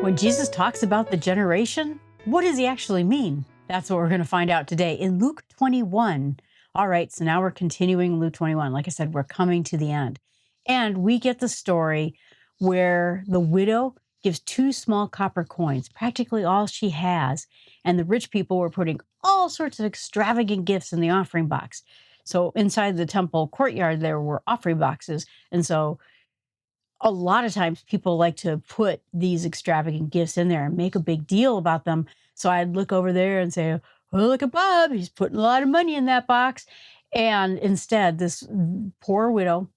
When Jesus talks about the generation, what does he actually mean? That's what we're going to find out today in Luke 21. All right, so now we're continuing Luke 21. Like I said, we're coming to the end. And we get the story where the widow gives 2 small copper coins, practically all she has. And the rich people were putting all sorts of extravagant gifts in the offering box. So inside the temple courtyard, there were offering boxes. And so a lot of times people like to put these extravagant gifts in there and make a big deal about them. So I'd look over there and say, oh, look at Bob. He's putting a lot of money in that box. And instead, this poor widow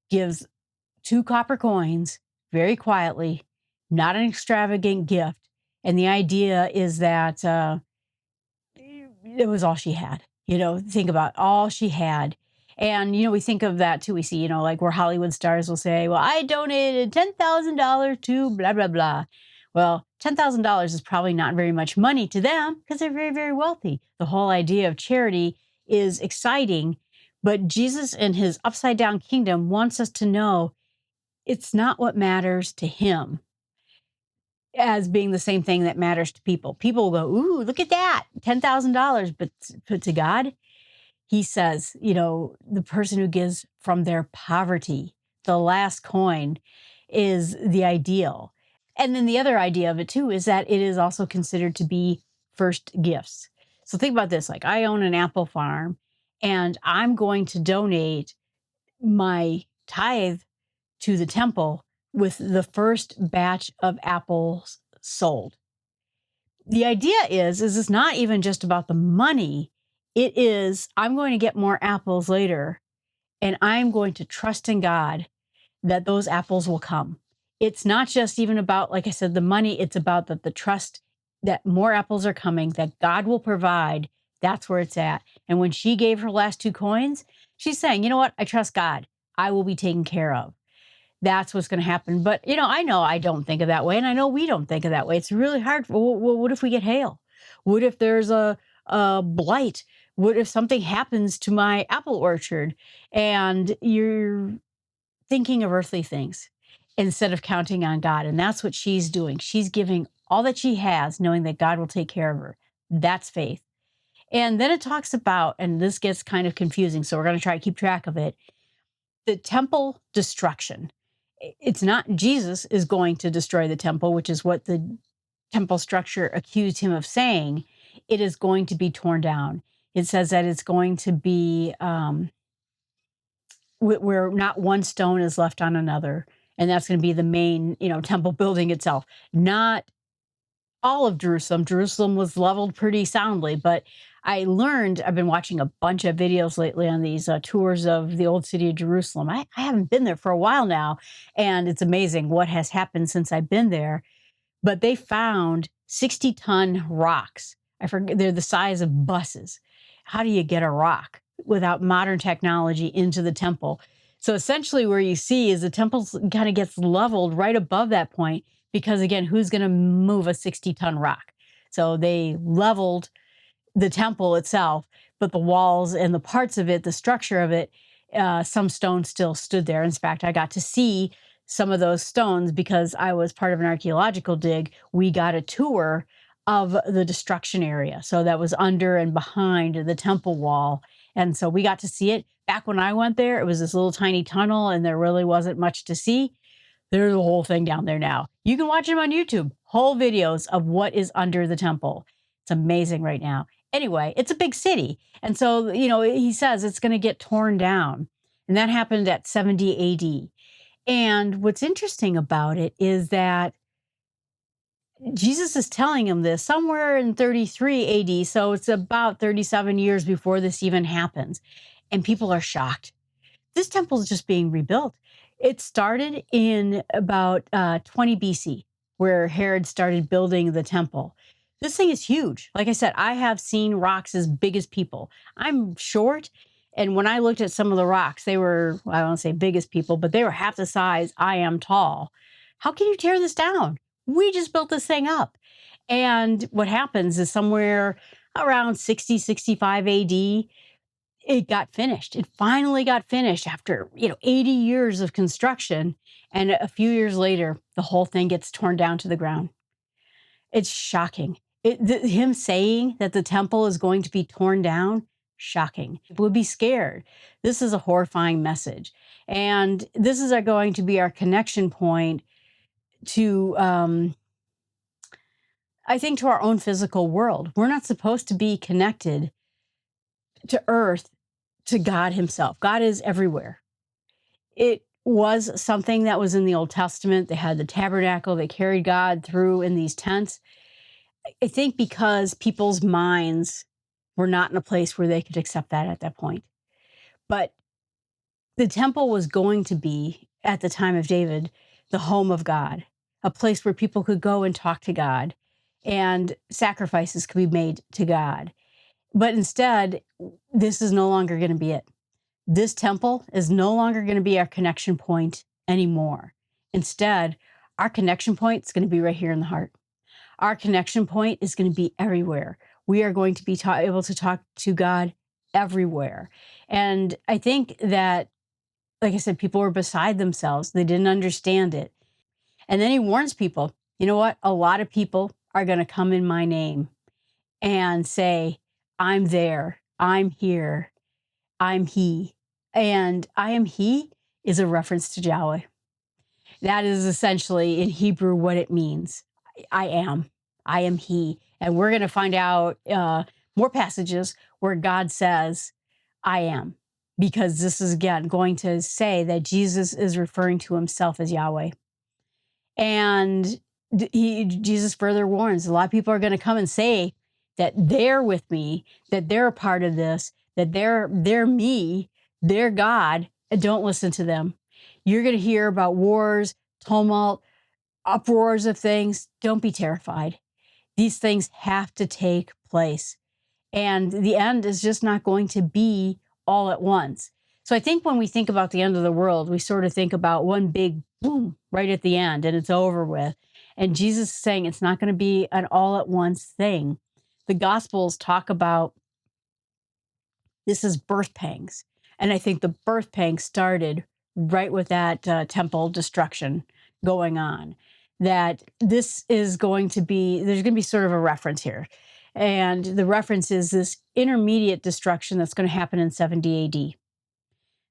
gives 2 copper coins very quietly, not an extravagant gift. And the idea is that it was all she had. Think about all she had. And, we think of that too. We see, like where Hollywood stars will say, well, I donated $10,000 to blah, blah, blah. Well, $10,000 is probably not very much money to them because they're very, very wealthy. The whole idea of charity is exciting, but Jesus in his upside down kingdom wants us to know it's not what matters to him as being the same thing that matters to people. People will go, ooh, look at that, $10,000. But to God, he says, the person who gives from their poverty, the last coin, is the ideal. And then the other idea of it too is that it is also considered to be first gifts. So think about this, like I own an apple farm and I'm going to donate my tithe to the temple with the first batch of apples sold. The idea is it's not even just about the money. It is, I'm going to get more apples later, and I'm going to trust in God that those apples will come. It's not just even about, like I said, the money. It's about the trust that more apples are coming, that God will provide. That's where it's at. And when she gave her last 2 coins, she's saying, you know what? I trust God. I will be taken care of. That's what's going to happen. But, I know I don't think of that way. And I know we don't think of that way. It's really hard. What if we get hail? What if there's a blight? What if something happens to my apple orchard? And you're thinking of earthly things instead of counting on God. And that's what she's doing. She's giving all that she has, knowing that God will take care of her. That's faith. And then it talks about, and this gets kind of confusing, so we're going to try to keep track of it, the temple destruction. It's not Jesus is going to destroy the temple, which is what the temple structure accused him of saying. It is going to be torn down. It says that it's going to be where not one stone is left on another. And that's going to be the main, temple building itself. Not all of Jerusalem. Jerusalem was leveled pretty soundly, but I've been watching a bunch of videos lately on these tours of the old city of Jerusalem. I haven't been there for a while now, and it's amazing what has happened since I've been there. But they found 60-ton rocks. I forget, they're the size of buses. How do you get a rock without modern technology into the temple? So essentially where you see is the temple kind of gets leveled right above that point because, again, who's going to move a 60-ton rock? So they leveled the temple itself, but the walls and the parts of it, the structure of it, some stones still stood there. In fact, I got to see some of those stones because I was part of an archaeological dig. We got a tour of the destruction area. So that was under and behind the temple wall. And so we got to see it. Back when I went there, it was this little tiny tunnel and there really wasn't much to see. There's a whole thing down there now. You can watch them on YouTube, whole videos of what is under the temple. It's amazing right now. Anyway, it's a big city. And so, he says it's going to get torn down. And that happened at 70 AD. And what's interesting about it is that Jesus is telling him this somewhere in 33 AD. So it's about 37 years before this even happens. And people are shocked. This temple is just being rebuilt. It started in about 20 BC, where Herod started building the temple. This thing is huge. Like I said, I have seen rocks as big as people. I'm short. And when I looked at some of the rocks, they were, I don't want to say big as people, but they were half the size I am tall. How can you tear this down? We just built this thing up. And what happens is somewhere around 60, 65 AD, it got finished. It finally got finished after, 80 years of construction. And a few years later, the whole thing gets torn down to the ground. It's shocking. Him saying that the temple is going to be torn down, shocking. People would be scared. This is a horrifying message. And this is going to be our connection point to, I think, to our own physical world. We're not supposed to be connected to earth, to God himself. God is everywhere. It was something that was in the Old Testament. They had the tabernacle. They carried God through in these tents. I think because people's minds were not in a place where they could accept that at that point. But the temple was going to be, at the time of David, the home of God, a place where people could go and talk to God and sacrifices could be made to God. But instead, this is no longer going to be it. This temple is no longer going to be our connection point anymore. Instead, our connection point is going to be right here in the heart. Our connection point is going to be everywhere. We are going to be able to talk to God everywhere. And I think that, like I said, people were beside themselves. They didn't understand it. And then he warns people, you know what? A lot of people are going to come in my name and say, I'm there, I'm here, I'm he. And I am he is a reference to Yahweh. That is essentially in Hebrew what it means. I am he. And we're going to find out more passages where God says, I am, because this is, again, going to say that Jesus is referring to himself as Yahweh. And Jesus further warns, a lot of people are going to come and say that they're with me, that they're a part of this, that they're me, they're God, and don't listen to them. You're going to hear about wars, tumult, uproars of things. Don't be terrified. These things have to take place. And the end is just not going to be all at once. So I think when we think about the end of the world, we sort of think about one big boom right at the end and it's over with. And Jesus is saying it's not going to be an all at once thing. The Gospels talk about this is birth pangs. And I think the birth pangs started right with that temple destruction going on. That this is going to be, there's going to be sort of a reference here. And the reference is this intermediate destruction that's going to happen in 70 AD.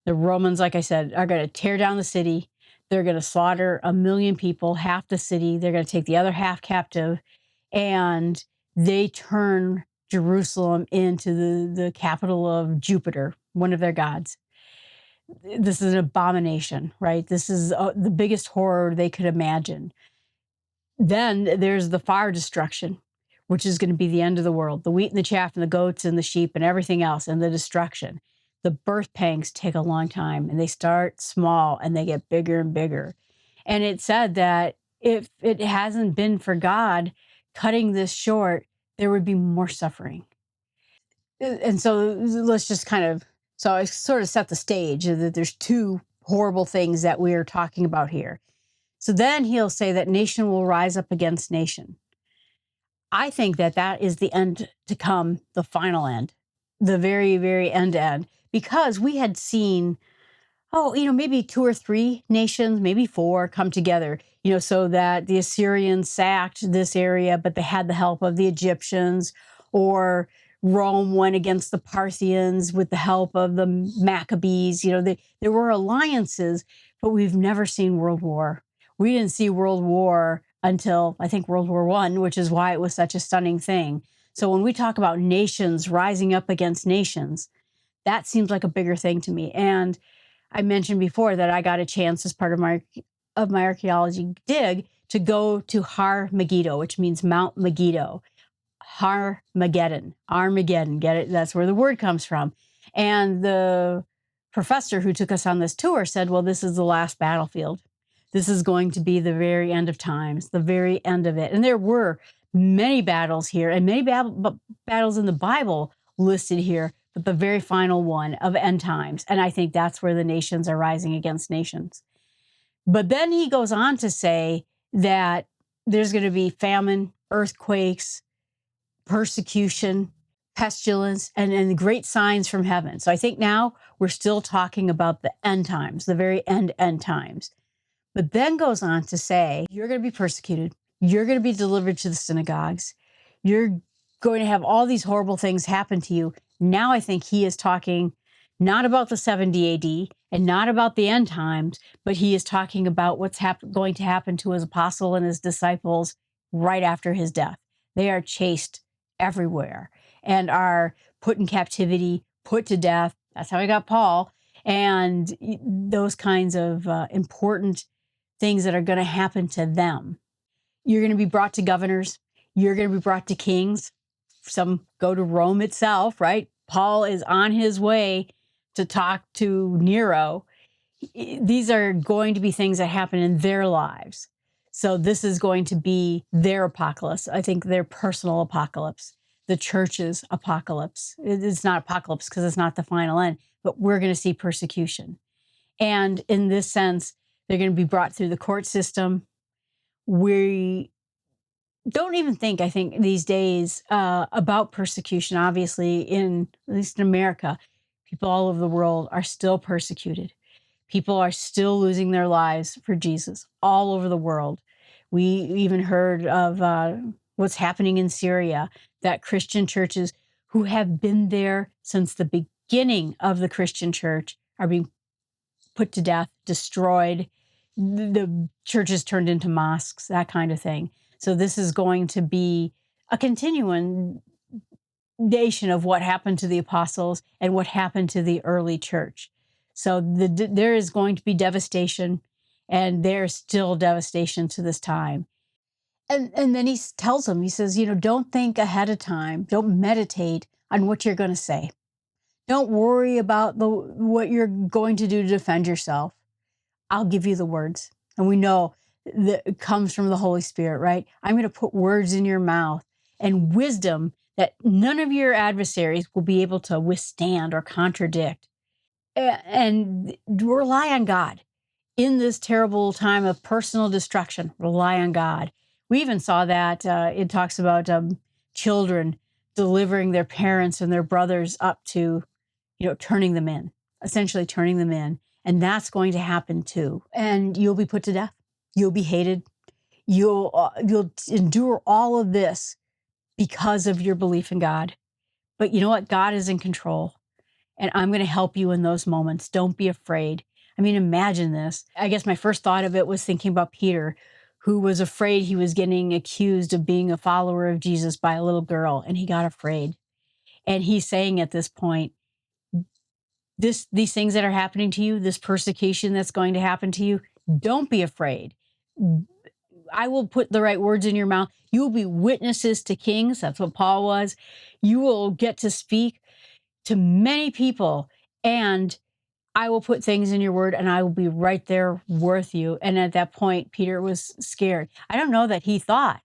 The Romans, like I said, are going to tear down the city. They're going to slaughter 1 million people, half the city. They're going to take the other half captive. And they turn Jerusalem into the capital of Jupiter, one of their gods. This is an abomination, right? This is the biggest horror they could imagine. Then there's the fire destruction, which is going to be the end of the world. The wheat and the chaff and the goats and the sheep and everything else, and the destruction. The birth pangs take a long time, and they start small and they get bigger and bigger. And it said that if it hasn't been for God cutting this short, there would be more suffering. And so let's just so I sort of set the stage that there's two horrible things that we're talking about here. So then he'll say that nation will rise up against nation. I think that that is the end to come, the final end, the very, very end, because we had seen, maybe 2 or 3 nations, maybe 4 come together, so that the Assyrians sacked this area, but they had the help of the Egyptians, or Rome went against the Parthians with the help of the Maccabees. There were alliances, but we've never seen world war. We didn't see world war until, I think, World War I, which is why it was such a stunning thing. So when we talk about nations rising up against nations, that seems like a bigger thing to me. And I mentioned before that I got a chance as part of my archaeology dig to go to Har Megiddo, which means Mount Megiddo. Armageddon, get it? That's where the word comes from. And the professor who took us on this tour said, well, this is the last battlefield. This is going to be the very end of times, the very end of it. And there were many battles here and many battles in the Bible listed here, but the very final one of end times. And I think that's where the nations are rising against nations. But then he goes on to say that there's going to be famine, earthquakes, persecution, pestilence, and great signs from heaven. So I think now we're still talking about the end times, the very end times. But then goes on to say, you're going to be persecuted. You're going to be delivered to the synagogues. You're going to have all these horrible things happen to you. Now I think he is talking not about the 70 AD and not about the end times, but he is talking about what's going to happen to his apostle and his disciples right after his death. They are chased everywhere and are put in captivity, put to death. That's how I got Paul. And those kinds of important things that are going to happen to them. You're going to be brought to governors. You're going to be brought to kings. Some go to Rome itself, right? Paul is on his way to talk to Nero. These are going to be things that happen in their lives. So this is going to be their apocalypse. I think their personal apocalypse, the church's apocalypse. It's not apocalypse because it's not the final end, but we're going to see persecution. And in this sense, they're going to be brought through the court system. We don't even think, I think, these days about persecution. Obviously, at least in America, people all over the world are still persecuted. People are still losing their lives for Jesus all over the world. We even heard of what's happening in Syria, that Christian churches who have been there since the beginning of the Christian church are being put to death, destroyed. The churches turned into mosques, that kind of thing. So this is going to be a continuation of what happened to the apostles and what happened to the early church. So there is going to be devastation, and there's still devastation to this time. And then he tells them, he says, don't think ahead of time. Don't meditate on what you're going to say. Don't worry about what you're going to do to defend yourself. I'll give you the words. And we know that it comes from the Holy Spirit, right? I'm going to put words in your mouth and wisdom that none of your adversaries will be able to withstand or contradict. And rely on God. In this terrible time of personal destruction, rely on God. We even saw that it talks about children delivering their parents and their brothers up to, turning them in, essentially turning them in. And that's going to happen too. And you'll be put to death. You'll be hated. You'll endure all of this because of your belief in God. But you know what? God is in control. And I'm going to help you in those moments. Don't be afraid. I mean, imagine this. I guess my first thought of it was thinking about Peter, who was afraid he was getting accused of being a follower of Jesus by a little girl, and he got afraid. And he's saying at this point, these things that are happening to you, this persecution that's going to happen to you, don't be afraid. I will put the right words in your mouth. You will be witnesses to kings. That's what Paul was. You will get to speak to many people, and I will put things in your word, and I will be right there with you. And at that point, Peter was scared. I don't know that he thought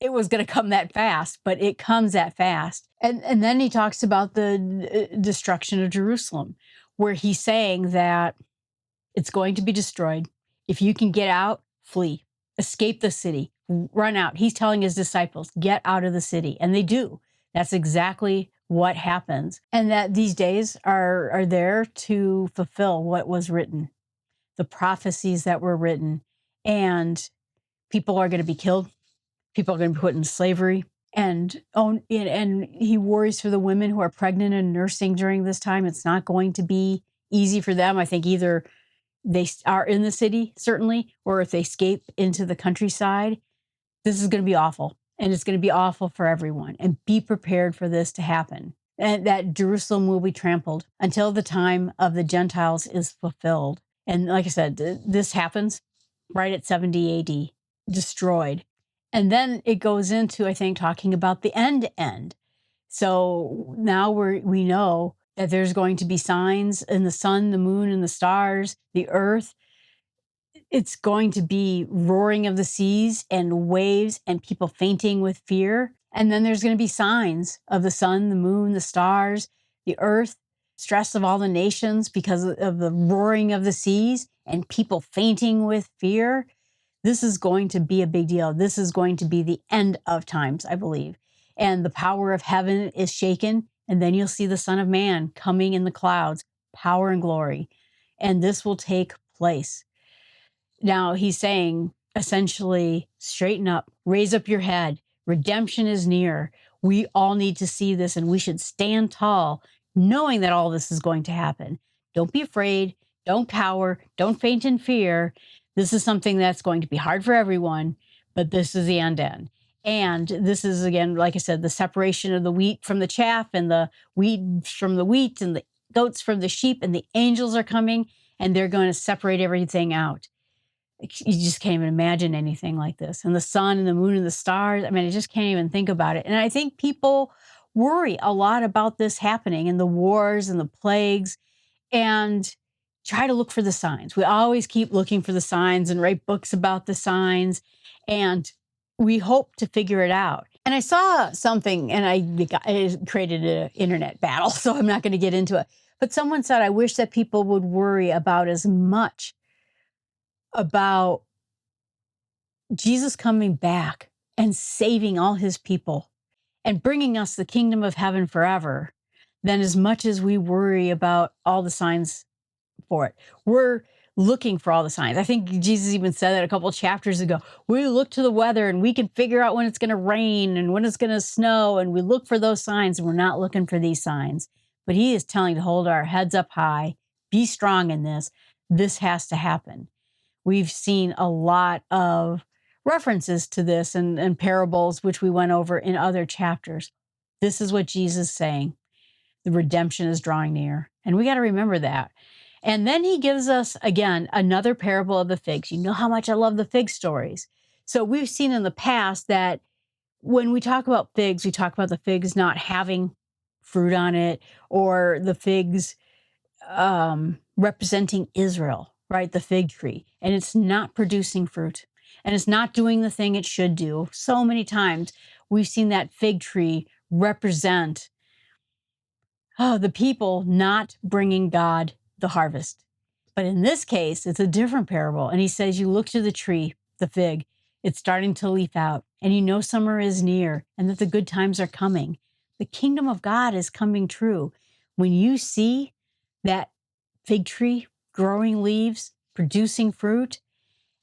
it was going to come that fast, but it comes that fast. And then he talks about the destruction of Jerusalem, where he's saying that it's going to be destroyed. If you can get out, flee, escape the city, run out. He's telling his disciples, get out of the city. And they do. That's exactly what happens. And that these days are there to fulfill what was written, the prophecies that were written. And people are going to be killed. People are going to be put in slavery. And he worries for the women who are pregnant and nursing during this time. It's not going to be easy for them. I think either they are in the city, certainly, or if they escape into the countryside, this is going to be awful. And it's going to be awful for everyone. And be prepared for this to happen. And that Jerusalem will be trampled until the time of the Gentiles is fulfilled. And like I said, this happens right at 70 AD, destroyed. And then it goes into, I think, talking about the end. So now we know that there's going to be signs in the sun, the moon, and the stars, the earth. It's going to be roaring of the seas and waves and people fainting with fear. And then there's going to be signs of the sun, the moon, the stars, the earth, stress of all the nations because of the roaring of the seas and people fainting with fear. This is going to be a big deal. This is going to be the end of times, I believe. and the power of heaven is shaken. And then you'll see the Son of Man coming in the clouds, power and glory. And this will take place. Now he's saying, essentially, straighten up, raise up your head. Redemption is near. We all need to see this, and we should stand tall, knowing that all this is going to happen. Don't be afraid. Don't cower. Don't faint in fear. This is something that's going to be hard for everyone, but this is the end. And this is, again, like I said, the separation of the wheat from the chaff, and the wheat from the wheat, and the goats from the sheep, and the angels are coming, and they're going to separate everything out. You just can't even imagine anything like this. And the sun and the moon and the stars, I mean, I just can't even think about it. And I think people worry a lot about this happening, and the wars and the plagues, and try to look for the signs. We always keep looking for the signs and write books about the signs, and we hope to figure it out. And I saw something, and I created an internet battle, so I'm not going to get into it. But someone said, I wish that people would worry about as much about Jesus coming back and saving all his people and bringing us the kingdom of heaven forever than as much as we worry about all the signs for it. We're looking for all the signs. I think Jesus even said that a couple of chapters ago. We look to the weather and we can figure out when it's going to rain and when it's going to snow, and we look for those signs, and we're not looking for these signs. But he is telling to hold our heads up high, be strong in this. This has to happen. We've seen a lot of references to this and parables, which we went over in other chapters. This is what Jesus is saying. The redemption is drawing near. And we got to remember that. And then he gives us, again, another parable of the figs. You know how much I love the fig stories. So we've seen in the past that when we talk about figs, we talk about the figs not having fruit on it, or the figs representing Israel, right? The fig tree. And it's not producing fruit. And it's not doing the thing it should do. So many times we've seen that fig tree represent the people not bringing God the harvest. But in this case, it's a different parable. And he says, you look to the tree, the fig, it's starting to leaf out, and you know summer is near, and that the good times are coming. The kingdom of God is coming true. When you see that fig tree growing leaves, producing fruit,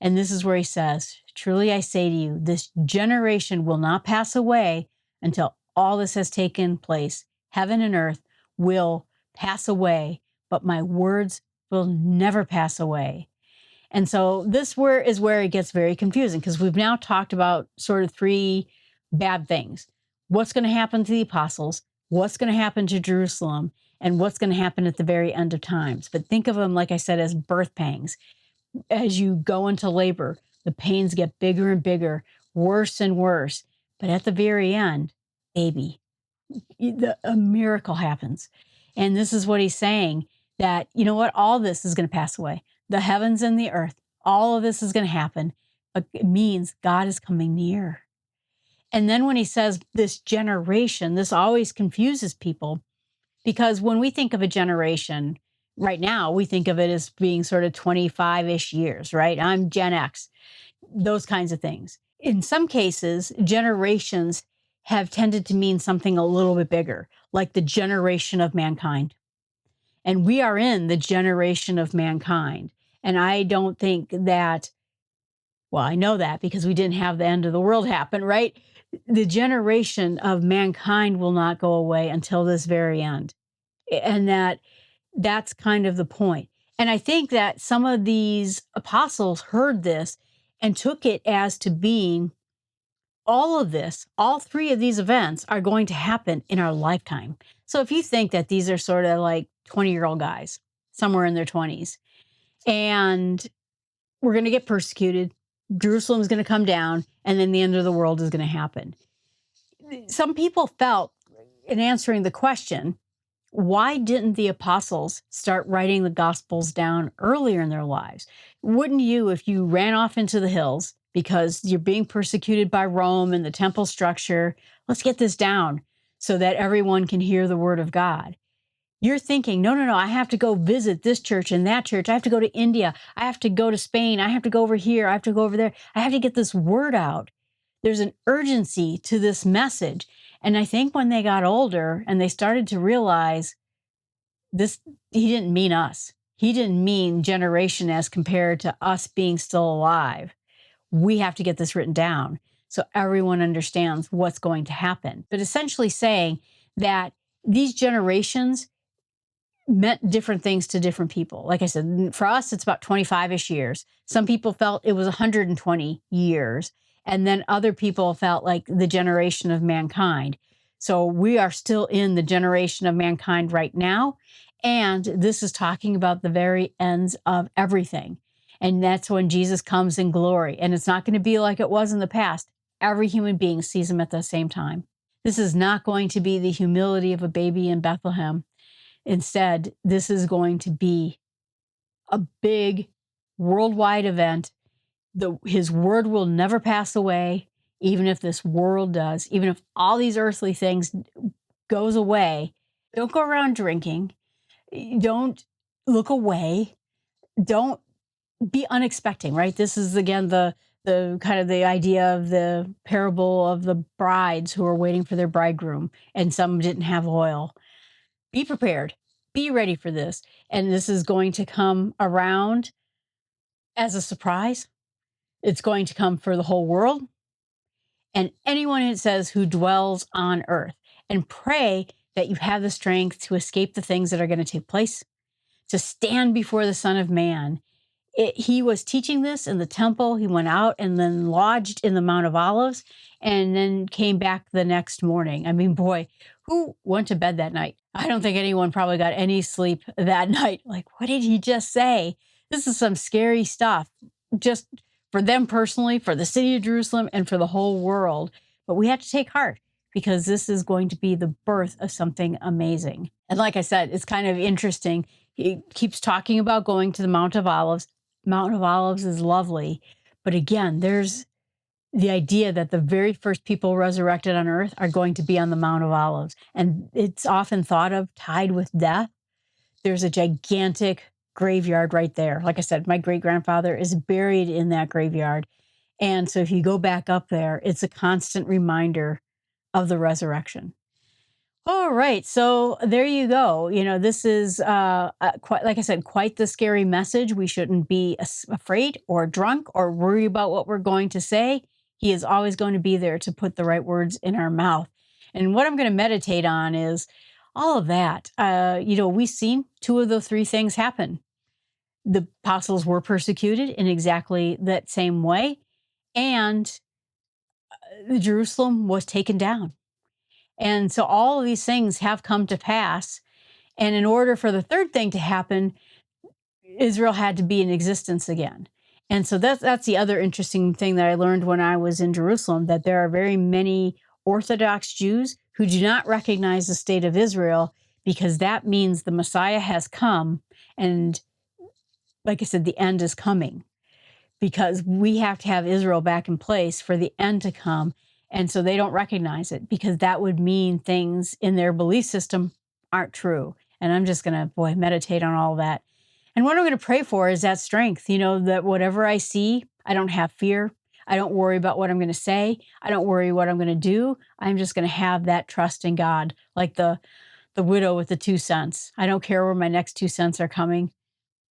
and this is where he says, truly I say to you, this generation will not pass away until all this has taken place. Heaven and earth will pass away, but my words will never pass away. And so this is where it gets very confusing, because we've now talked about sort of three bad things. What's going to happen to the apostles, what's going to happen to Jerusalem, and what's going to happen at the very end of times. But think of them, like I said, as birth pangs. As you go into labor, the pains get bigger and bigger, worse and worse. But at the very end, baby, a miracle happens. And this is what he's saying, that, you know what, all this is going to pass away. The heavens and the earth, all of this is going to happen. But it means God is coming near. And then when he says this generation, this always confuses people, because when we think of a generation, right now, we think of it as being sort of 25-ish years, right? I'm Gen X, those kinds of things. In some cases, generations have tended to mean something a little bit bigger, like the generation of mankind. And we are in the generation of mankind. And I don't think that, well, I know that because we didn't have the end of the world happen, right? The generation of mankind will not go away until this very end. And that's kind of the point. And I think that some of these apostles heard this and took it as to being all of this, all three of these events are going to happen in our lifetime. So if you think that these are sort of like 20-year-old guys, somewhere in their 20s, and we're going to get persecuted, Jerusalem's going to come down, and then the end of the world is going to happen. Some people felt, in answering the question, why didn't the apostles start writing the Gospels down earlier in their lives? Wouldn't you, if you ran off into the hills because you're being persecuted by Rome and the temple structure, let's get this down so that everyone can hear the word of God. You're thinking, no, I have to go visit this church and that church. I have to go to India. I have to go to Spain. I have to go over here. I have to go over there. I have to get this word out. There's an urgency to this message. And I think when they got older and they started to realize this, he didn't mean us. He didn't mean generation as compared to us being still alive. We have to get this written down so everyone understands what's going to happen. But essentially saying that these generations meant different things to different people. Like I said, for us, it's about 25-ish years. Some people felt it was 120 years. And then other people felt like the generation of mankind. So we are still in the generation of mankind right now. And this is talking about the very ends of everything. And that's when Jesus comes in glory. And it's not going to be like it was in the past. Every human being sees him at the same time. This is not going to be the humility of a baby in Bethlehem. Instead, this is going to be a big worldwide event. His word will never pass away, even if this world does, even if all these earthly things goes away. Don't go around drinking. Don't look away. Don't be unexpecting, right? This is, again, the kind of the idea of the parable of the brides who are waiting for their bridegroom, and some didn't have oil. Be prepared. Be ready for this. And this is going to come around as a surprise. It's going to come for the whole world and anyone, it says, who dwells on earth. And pray that you have the strength to escape the things that are going to take place, to stand before the Son of Man. He was teaching this in the temple. He went out and then lodged in the Mount of Olives and then came back the next morning. I mean, boy, who went to bed that night? I don't think anyone probably got any sleep that night. Like, what did he just say? This is some scary stuff, just for them personally, for the city of Jerusalem, and for the whole world. But we have to take heart because this is going to be the birth of something amazing. And like I said, it's kind of interesting. He keeps talking about going to the Mount of Olives. Mount of Olives is lovely. But again, there's the idea that the very first people resurrected on earth are going to be on the Mount of Olives. And it's often thought of tied with death. There's a gigantic graveyard right there. Like I said, my great-grandfather is buried in that graveyard. And so if you go back up there, it's a constant reminder of the resurrection. All right. So there you go. This is, quite, like I said, quite the scary message. We shouldn't be afraid or drunk or worry about what we're going to say. He is always going to be there to put the right words in our mouth. And what I'm going to meditate on is all of that. We've seen two of the three things happen. The apostles were persecuted in exactly that same way. And Jerusalem was taken down. And so all of these things have come to pass. And in order for the third thing to happen, Israel had to be in existence again. And so that's the other interesting thing that I learned when I was in Jerusalem, that there are very many Orthodox Jews who do not recognize the state of Israel, because that means the Messiah has come. And like I said, the end is coming, because we have to have Israel back in place for the end to come. And so they don't recognize it, because that would mean things in their belief system aren't true. And I'm just going to, meditate on all that. And what I'm going to pray for is that strength, that whatever I see, I don't have fear. I don't worry about what I'm going to say. I don't worry what I'm going to do. I'm just going to have that trust in God, like the widow with the 2 cents. I don't care where my next 2 cents are coming.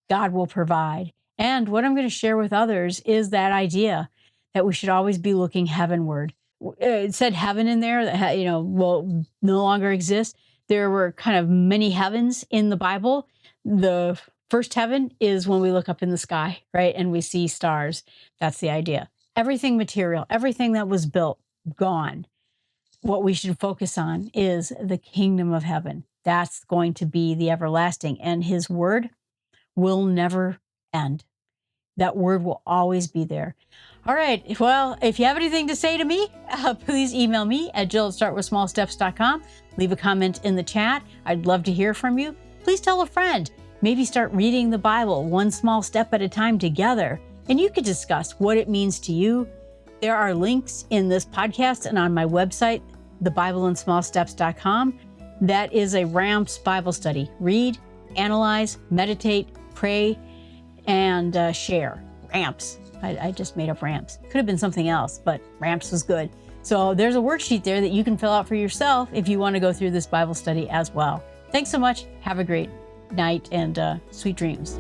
God will provide. And what I'm going to share with others is that idea that we should always be looking heavenward. It said heaven in there that, will no longer exist. There were kind of many heavens in the Bible. The first heaven is when we look up in the sky, right? And we see stars. That's the idea. Everything material, everything that was built, gone. What we should focus on is the kingdom of heaven. That's going to be the everlasting. And his word will never end. That word will always be there. All right. Well, if you have anything to say to me, please email me at jill@startwithsmallsteps.com. Leave a comment in the chat. I'd love to hear from you. Please tell a friend. Maybe start reading the Bible one small step at a time together. And you could discuss what it means to you. There are links in this podcast and on my website, thebibleinsmallsteps.com. That is a RAMPS Bible study. Read, analyze, meditate, pray, and share. RAMPS. I just made up ramps. Could have been something else, but ramps was good. So there's a worksheet there that you can fill out for yourself if you want to go through this Bible study as well. Thanks so much. Have a great night and sweet dreams.